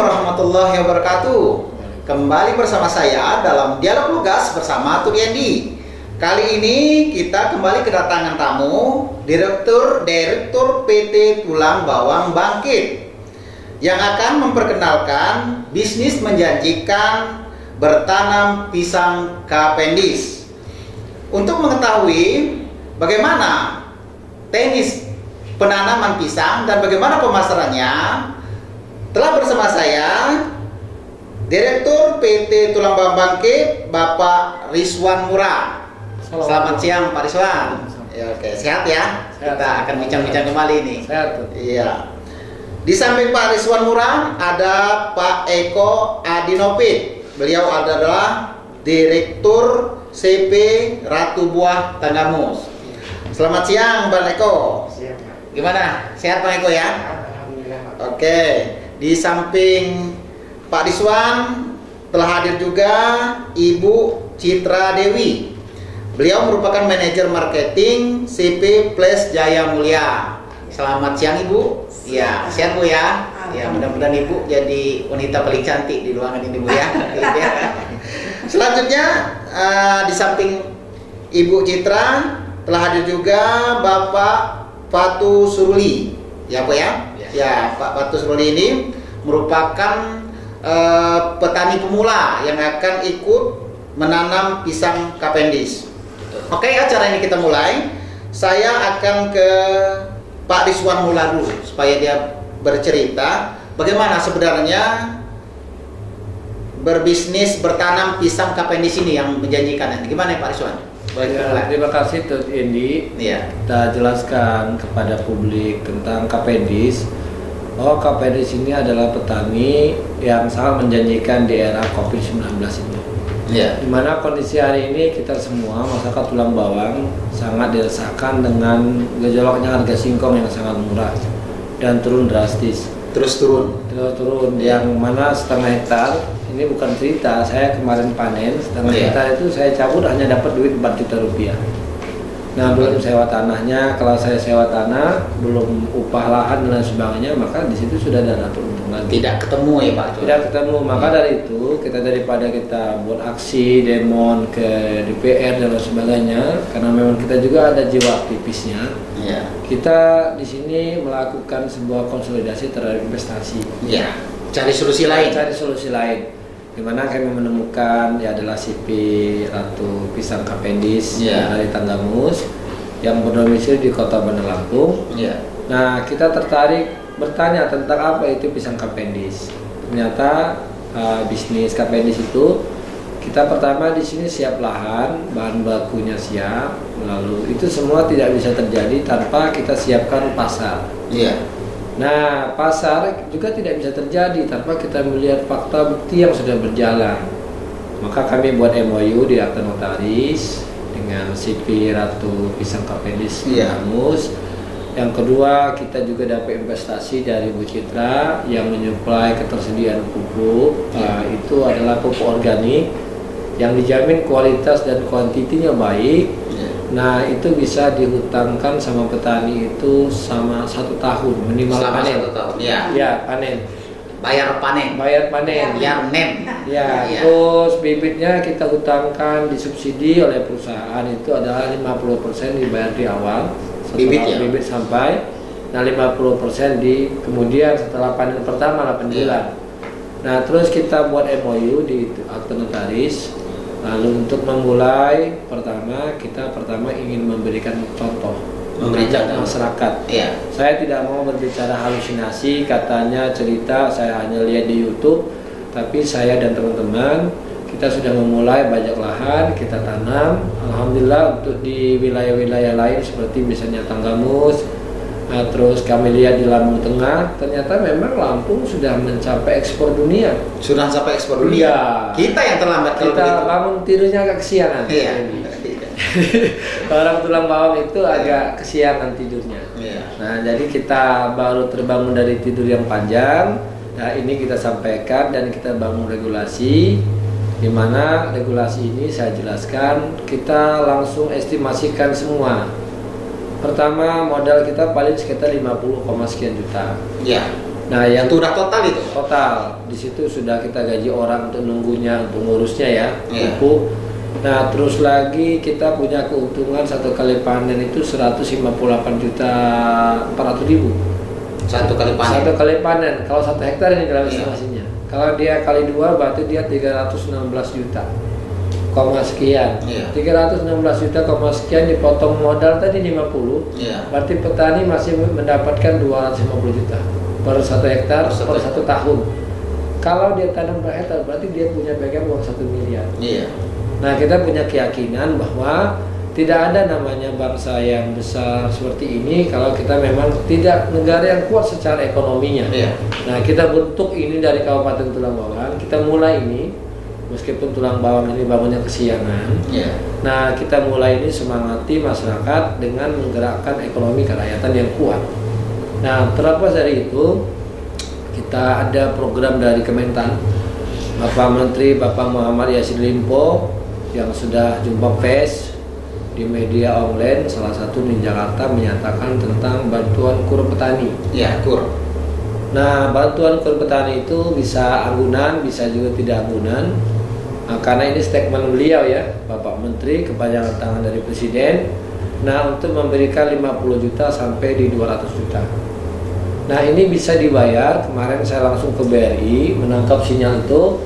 warahmatullahi wabarakatuh. Kembali bersama saya dalam Dialog Lugas bersama Turiendi. Kali ini kita kembali kedatangan tamu Direktur PT Tulang Bawang Bangkit yang akan memperkenalkan bisnis menjanjikan bertanam pisang Cavendish. Untuk mengetahui bagaimana teknis penanaman pisang dan bagaimana pemasarannya, telah bersama saya Direktur PT Tulang Bawang Bangkit, Bapak Rizwan Murad. Selamat siang Pak Rizwan. Ya, oke, sehat ya? Sehat. Kita akan bincang-bincang kembali nih. Sehat. Iya. Di samping Pak Rizwan Murad ada Pak Eko Adinopit. Beliau adalah Direktur CP Ratu Buah Tanggamus. Selamat siang Pak Eko. Siap. Gimana? Sehat Pak Eko ya? Alhamdulillah. Oke, di samping Pak Rizwan telah hadir juga Ibu Citra Dewi. Beliau merupakan manajer marketing CP Plus Jaya Mulia. Selamat siang Ibu. Ya, sehat Bu ya. Ya, mudah-mudahan Ibu jadi wanita paling cantik di ruangan ini Bu ya. Selanjutnya di samping Ibu Citra telah hadir juga Bapak Fatu Suruli. Ya Bu ya. Ya, Pak Fatu Suruli ini merupakan petani pemula yang akan ikut menanam pisang Cavendish. Oke, acara ini kita mulai. Saya akan ke Pak Rizwan Murad dulu supaya dia bercerita bagaimana sebenarnya berbisnis bertanam pisang Cavendish ini yang menjanjikan. Gimana Pak Rizwan? Ya, terima kasih Tut Indi. Iya. Kita jelaskan kepada publik tentang Cavendish. Oh, Cavendish ini adalah petani yang sangat menjanjikan di era COVID-19 ini. Iya. Dimana kondisi hari ini kita semua masyarakat tulang bawang sangat dirasakan dengan gejolaknya harga singkong yang sangat murah dan turun drastis. Terus turun. Yang mana setengah hektar ini bukan cerita, saya kemarin panen setengah hektar itu saya cabut hanya dapat duit 4 juta rupiah. Nah, belum sewa tanahnya. Kalau saya sewa tanah, belum upah lahan dan lain sebagainya, maka di situ sudah ada keuntungan. Tidak ketemu ya Pak? Tidak ketemu. Maka dari itu kita daripada kita buat aksi demon ke DPR dan lain sebagainya, karena memang kita juga ada jiwa aktivisnya. Iya. Kita di sini melakukan sebuah konsolidasi terhadap investasi. Iya. Cari solusi lain. Di mana kami menemukan ya adalah CP Ratu Pisang Cavendish dari Tanggamus yang berdomisili di Kota Bandar Lampung. Iya. Nah, kita tertarik bertanya tentang apa itu pisang Cavendish. Ternyata bisnis Cavendish itu kita pertama di sini siap lahan, bahan bakunya siap, lalu itu semua tidak bisa terjadi tanpa kita siapkan pasar. Iya. Nah, pasar juga tidak bisa terjadi tanpa kita melihat fakta bukti yang sudah berjalan. Maka kami buat MOU di akta notaris dengan CP Ratu Pisang Cavendish Tanggamus. Yang kedua, kita juga dapat investasi dari Bu Citra yang menyuplai ketersediaan pupuk. Itu adalah pupuk organik yang dijamin kualitas dan kuantitinya baik. Nah, itu bisa dihutangkan sama petani itu sama 1 tahun minimal Selama panen. 1 tahun. Ya. Ya, panen. Bayar panen. Biar nem. Ya, Iya. terus bibitnya kita hutangkan disubsidi oleh perusahaan, itu adalah 50% dibayar di awal setelah bibit sampai. Nah, 50% di kemudian setelah panen pertama 8 bulan. Nah, terus kita buat MOU di akta notaris. Lalu untuk memulai kita pertama ingin memberikan contoh mengajak masyarakat. Iya. Saya tidak mau berbicara halusinasi, katanya cerita saya hanya lihat di YouTube, tapi saya dan teman-teman kita sudah memulai bajak lahan, kita tanam. Alhamdulillah untuk di wilayah-wilayah lain seperti misalnya Tanggamus. Nah, terus kami lihat di Lampung Tengah, ternyata memang Lampung sudah mencapai ekspor dunia. Sudah sampai ekspor dunia. Iya. Kita yang terlambat kalau Kita begitu. bangun tidurnya agak kesiangan. Iya. Orang tulang bawang itu agak kesiangan tidurnya. Iya. Nah, jadi kita baru terbangun dari tidur yang panjang. Nah, ini kita sampaikan dan kita bangun regulasi. Di mana regulasi ini saya jelaskan, kita langsung estimasikan semua. Pertama, modal kita paling sekitar 50, sekian juta. Iya. Nah, yang itu udah total itu. total di situ sudah kita gaji orang untuk nunggunya, untuk ngurusnya ya, Iya. pupuk. Nah, terus lagi kita punya keuntungan satu kali panen itu 158.400.000. Satu kali panen. Satu kali panen. Kalau 1 hektar ini dalam Iya. estimasinya. Kalau dia kali 2 berarti dia 316 juta. Koma sekian. Iya. 316 juta koma sekian dipotong modal tadi 50. Iya. Berarti petani masih mendapatkan 250 juta per 1 hektar per 1 tahun. Kalau dia tanam per hektar berarti dia punya pegang uang 1 miliar. Iya. Nah, kita punya keyakinan bahwa tidak ada namanya bangsa yang besar seperti ini kalau kita memang tidak negara yang kuat secara ekonominya. Iya. Nah, kita bentuk ini dari Kabupaten Tulang Bawang. Kita mulai ini, meskipun Tulang Bawang ini bangunnya kesiangan. Iya. Nah, kita mulai ini semangati masyarakat dengan menggerakkan ekonomi kerakyatan yang kuat. Nah, terlepas dari itu, kita ada program dari Kementan, Bapak Menteri Bapak Muhammad Yassin Limpo yang sudah jumpa pers di media online, salah satu di Jakarta, menyatakan tentang bantuan kur petani. Iya, kur. Nah, bantuan kur petani itu bisa anggunan, bisa juga tidak anggunan. Nah, karena ini statement beliau ya, Bapak Menteri, kepanjangan tangan dari Presiden. Nah, untuk memberikan 50 juta sampai di 200 juta. Nah, ini bisa dibayar. Kemarin saya langsung ke BRI menangkap sinyal itu.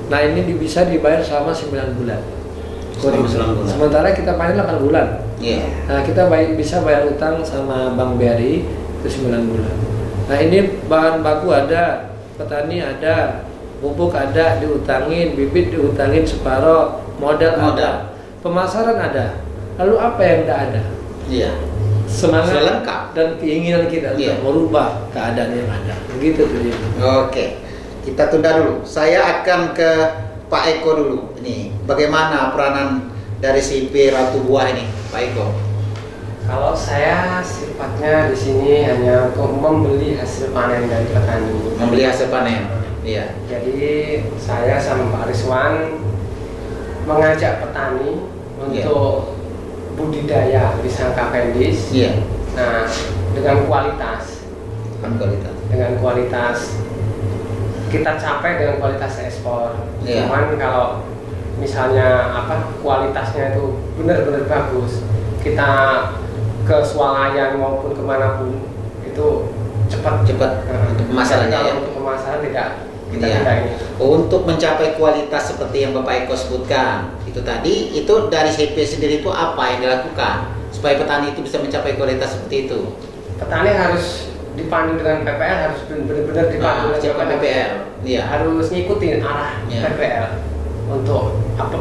Nah, ini bisa dibayar selama 9 bulan. Selama 9 bulan. Sementara kita panen 8 bulan. Iya. Nah, kita bisa bayar utang sama Bank BRI itu 9 bulan. Nah, ini bahan baku ada, petani ada, pupuk ada, diutangin, bibit diutangin separoh, modal ada, pemasaran ada. Lalu apa yang tidak ada? Iya. Semangat Sudah lengkap. dan keinginan kita Iya. untuk merubah keadaan yang ada. Begitu tuh dia. Oke. Kita tunda dulu. Saya akan ke Pak Eko dulu. Ini bagaimana peranan dari CP Ratu Buah ini, Pak Eko? Kalau saya sifatnya di sini hanya untuk membeli hasil panen dari petani. Membeli hasil panen. Iya. Jadi saya sama Pak Rizwan mengajak petani untuk budidaya pisang Cavendish. Iya. Nah, dengan kualitas, Kan kualitas. kita capai dengan kualitas ekspor. Iya. Cuman kalau misalnya kualitasnya itu benar-benar bagus, kita ke swalayan maupun kemanapun itu cepat. Untuk pemasarannya ya. Untuk pemasaran tidak kita Iya. tidak ini. Untuk mencapai kualitas seperti yang Bapak Eko sebutkan, itu tadi, itu dari CP sendiri itu apa yang dilakukan supaya petani itu bisa mencapai kualitas seperti itu? Petani harus dipandu dengan PPL, harus benar-benar dipandu dengan siapa PPL? Iya. Harus ngikutin arah Iya. PPL untuk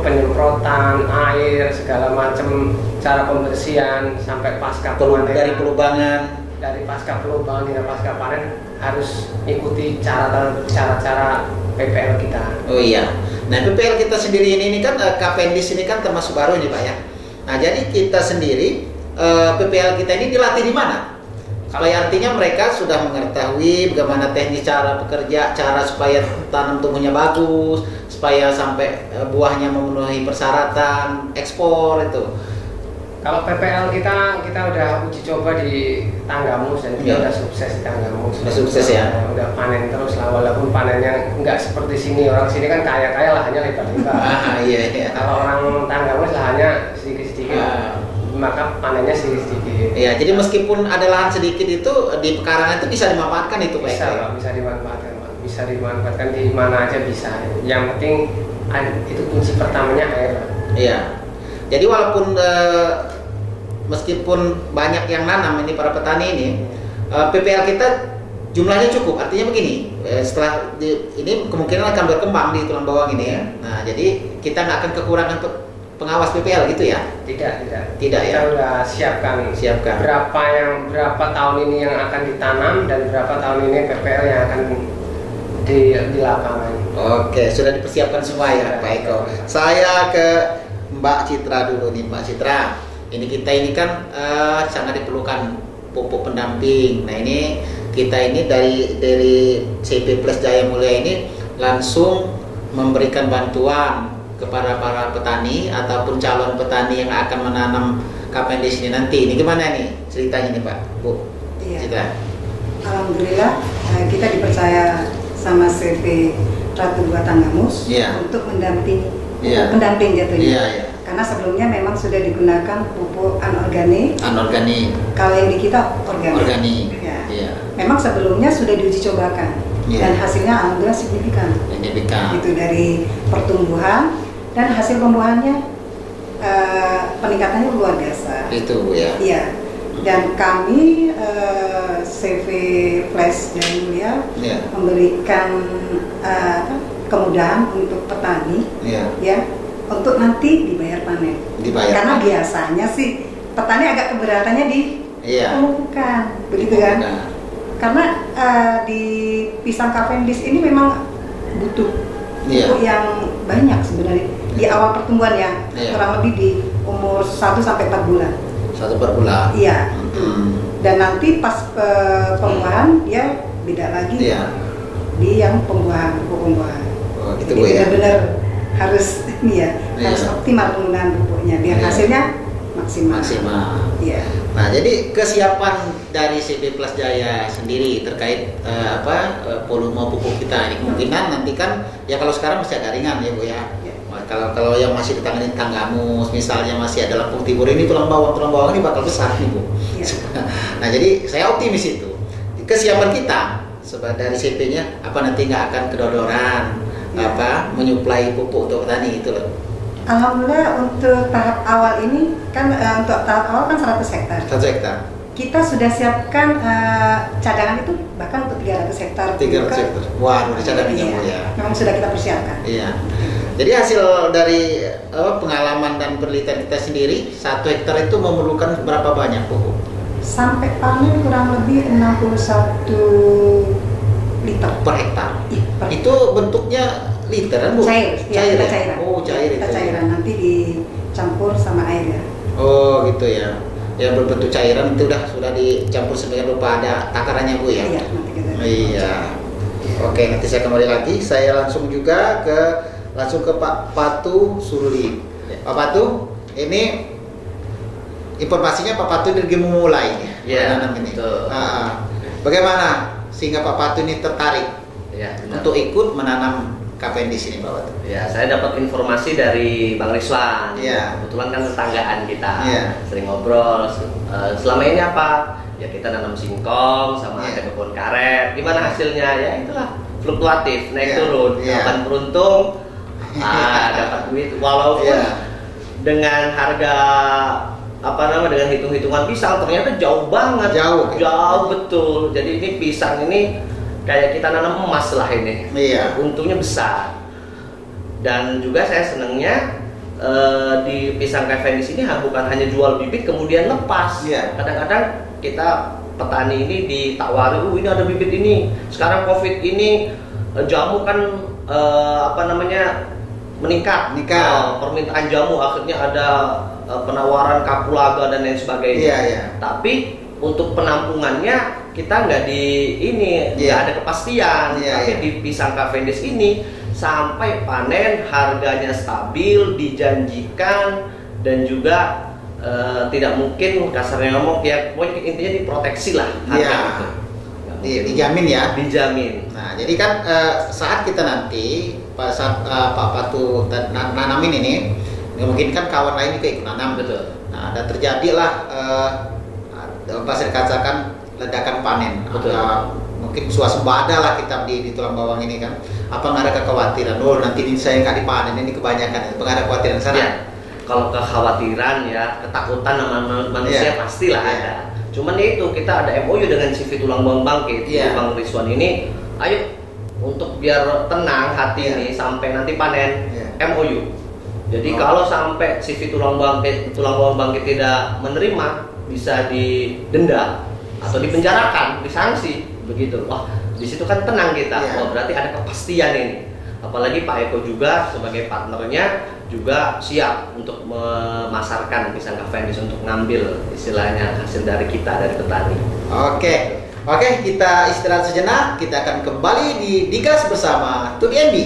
penyemprotan air, segala macam, cara pembersihan sampai pasca Dari perubahan. dari pasca pelubangan hingga pasca panen harus ikuti cara-cara PPL kita. Oh iya. Nah, PPL kita sendiri ini kan Cavendish ini kan termasuk baru nih Pak ya. Nah, jadi kita sendiri PPL kita ini dilatih di mana? Supaya artinya mereka sudah mengetahui bagaimana teknis cara bekerja, cara supaya tanam tumbuhnya bagus, supaya sampai buahnya memenuhi persyaratan ekspor itu. Kalau PPL kita udah uji coba di Tanggamus dan kita Iya. udah sukses di Tanggamus. Sudah sukses ya? Udah panen terus lah, walaupun panennya nggak seperti sini. Orang sini kan kaya lahannya lebar-lebar. Iya. Kalau orang Tanggamus lahannya sedikit-sedikit, maka panennya sedikit-sedikit. Iya, jadi meskipun ada lahan sedikit itu di pekarangan itu bisa dimanfaatkan itu Pak Bisa Eko? Pak, bisa dimanfaatkan Pak. Bisa dimanfaatkan di mana aja bisa. Yang penting itu kunci pertamanya air Pak. Iya. Jadi walaupun meskipun banyak yang nanam ini para petani ini, PPL kita jumlahnya cukup. Artinya begini, setelah ini kemungkinan akan berkembang di Tulang Bawang ini ya. Nah, jadi kita nggak akan kekurangan pengawas PPL gitu ya? Tidak ya. Tidak ya? Kita udah siapkan berapa tahun ini yang akan ditanam dan berapa tahun ini PPL yang akan di lapangan. Oke, sudah dipersiapkan semua ya Pak Eko. Saya ke Mbak Citra dulu nih, Mbak Citra. Kita ini kan sangat diperlukan pupuk pendamping. Nah, ini kita ini dari CP Plus Jaya Mulia ini langsung memberikan bantuan kepada para petani ataupun calon petani yang akan menanam Cavendish ini nanti. Ini gimana nih ceritanya nih Pak, Bu? Iya. Citra. Alhamdulillah kita dipercaya sama CV Ratu Buatan Gamus untuk mendamping pendamping jatuhnya. Karena sebelumnya memang sudah digunakan pupuk anorganik. Kalau yang di kita organik. Memang sebelumnya sudah diuji cobakan dan hasilnya alhamdulillah signifikan. Itu dari pertumbuhan dan hasil pembuahannya peningkatannya luar biasa. Itu Bu ya. Iya. Dan kami CV Flash dan Mulia memberikan kemudahan untuk petani ya untuk nanti dibayar panen. Karena biasanya sih petani agak keberatannya di pemupukan, begitu kan? Karena di pisang Cavendish ini memang butuh pupuk yang banyak sebenarnya di awal pertumbuhan ya, kurang lebih di umur 1 sampai 4 bulan. 1 per bulan. Iya. Dan nanti pas pembuahan dia beda lagi di yang pupuk pembuahan. Oh, gitu jadi Bu ya. benar-benar harus harus optimal penggunaan pupuknya biar hasilnya maksimal. Iya. Nah, jadi kesiapan dari CV Plus Jaya sendiri terkait volume pupuk kita ini kemungkinan nanti kan ya kalau sekarang masih agak ringan ya Bu ya. Kalau yang masih ditangani Tanggamus misalnya masih ada Lampung Timur ini tulang bawang ini bakal besar nih Bu. Nah, jadi saya optimis itu. Kesiapan kita dari CV-nya nanti nggak akan kedodoran menyuplai pupuk untuk petani itu loh. Alhamdulillah untuk tahap awal ini kan untuk tahap awal kan 100 hektar. 100 hektar. Kita sudah siapkan cadangan itu bahkan untuk 300 hektar. 300 hektar. Wah, udah cadangannya Bu ya. Memang sudah kita persiapkan. Iya. Jadi hasil dari pengalaman dan penelitian kita sendiri 1 hektar itu memerlukan berapa banyak pupuk? Sampai panen kurang lebih 61 liter per hektar. Itu bentuknya literan Bu? Cair. Cair. Cairan. Oh, cair kita itu. Cairan nanti dicampur sama air ya. Oh, gitu ya. Yang berbentuk cairan itu sudah dicampur sedemikian rupa ada takarannya Bu ya? Iya, nanti kita. Iya. Oke, nanti saya kembali lagi. Saya langsung ke Pak Patu Suruli. Pak Patu, ini informasinya Pak Patu lagi memulai menanam ini. Bagaimana sehingga Pak Patu ini tertarik untuk ikut menanam Cavendish ini Pak Patu? Ya, saya dapat informasi dari Bang Rizwan. Kebetulan kan tetanggaan kita, sering ngobrol. Selama ini apa? Ya kita nanam singkong sama ada kebun karet. Gimana hasilnya? Ya itulah fluktuatif, naik turun. Kapan beruntung dapat duit walaupun dengan harga dengan hitung-hitungan pisang ternyata jauh banget, jauh betul. Jadi ini pisang ini kayak kita nanam emas lah ini. Untungnya besar. Dan juga saya senangnya di pisang Cavendish ini bukan hanya jual bibit kemudian lepas. Kadang-kadang kita petani ini ditawari, ini ada bibit ini. Sekarang Covid ini jamu kan meningkat. Permintaan jamu akhirnya ada penawaran kapulaga dan lain sebagainya. Tapi untuk penampungannya kita nggak nggak ada kepastian. Tapi di pisang Cavendish ini sampai panen harganya stabil, dijanjikan dan juga tidak mungkin kasarnya ngomong pokoknya intinya diproteksi lah harga itu. Dijamin ya. Dijamin. Nah, jadi kan saat kita nanti saat Pak Patu nanamin ini, mungkin kan kawan lain juga ikut nanam. Betul. Nah, dan terjadilah saya katakan ledakan panen. Betul. Mungkin swasembada lah kita di tulang bawang ini kan. Apa nggak ada kekhawatiran? Nanti ini saya nggak dipanen ini kebanyakan. Apa nggak ada kekhawatiran sana? Kalau kekhawatiran ketakutan manusia pastilah ada. Cuman itu kita ada MOU dengan CV Tulang Bawang Bangkit. Bang Rizwan ini, ayo untuk biar tenang hati ini sampai nanti panen MOU. Jadi kalau sampai CV Tulang Bawang Bangkit tidak menerima bisa didenda atau dipenjarakan, disanksi begitu. Wah, di situ kan tenang kita. Wah, berarti ada kepastian ini. Apalagi Pak Eko juga sebagai partnernya juga siap untuk memasarkan pisang Cavendish untuk ngambil istilahnya hasil dari kita, dari petani. Oke, kita istirahat sejenak. Kita akan kembali di Digas bersama Tubi MB.